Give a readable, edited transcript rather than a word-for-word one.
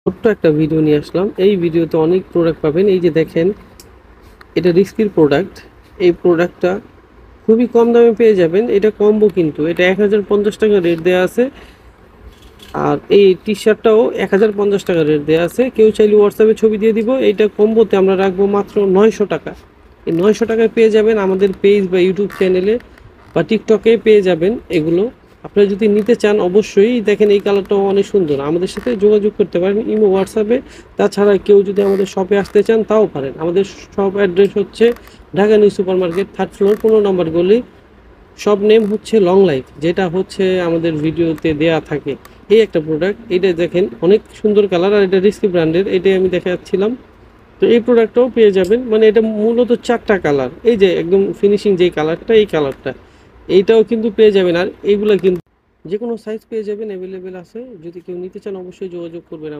ছোট্ট একটা ভিডিও নিয়ে আসলাম। এই ভিডিওতে অনেক প্রোডাক্ট পাবেন। এই যে দেখেন, এটা রিস্কির প্রোডাক্ট। এই প্রোডাক্টটা খুবই কম দামে পেয়ে যাবেন। এটা কম্বো, কিন্তু এটা 1050 টাকা রেট দেওয়া আছে। আর এই টি শার্টটাও 1050 টাকা রেট দেওয়া আছে। কেউ চাইলে হোয়াটসঅ্যাপে ছবি দিয়ে দিব। এইটা কম্বোতে আমরা রাখবো মাত্র 900 টাকা। এই 900 টাকায় পেয়ে যাবেন আমাদের পেজ বা ইউটিউব চ্যানেলে বা টিকটকে পেয়ে যাবেন এগুলো। আপনারা যদি নিতে চান অবশ্যই দেখেন, এই কালারটাও অনেক সুন্দর। আমাদের সাথে যোগাযোগ করতে পারেন ইমো, হোয়াটসঅ্যাপে। তাছাড়া কেউ যদি আমাদের শপে আসতে চান তাও পারেন। আমাদের শপ অ্যাড্রেস হচ্ছে Dhaka new super market, 3rd floor, 15 নম্বর গলি। সব নেম হচ্ছে লং লাইফ, যেটা হচ্ছে আমাদের ভিডিওতে দেয়া থাকে। এই একটা প্রোডাক্ট, এটা দেখেন অনেক সুন্দর কালার, আর এটা রিস্কি ব্র্যান্ডের, এটাই আমি দেখাচ্ছিলাম। তো এই প্রোডাক্টটাও পেয়ে যাবেন। মানে এটা মূলত 4টা কালার। এই যে একদম ফিনিশিং যেই কালারটা, এই কালারটা, এইটাও কিন্তু পেয়ে যাবেন। আর এইগুলা কিন্তু যে কোনো সাইজ পেয়ে যাবেন, অ্যাভেলেবেল আছে। যদি কেউ নিতে চান অবশ্যই যোগাযোগ করবেন।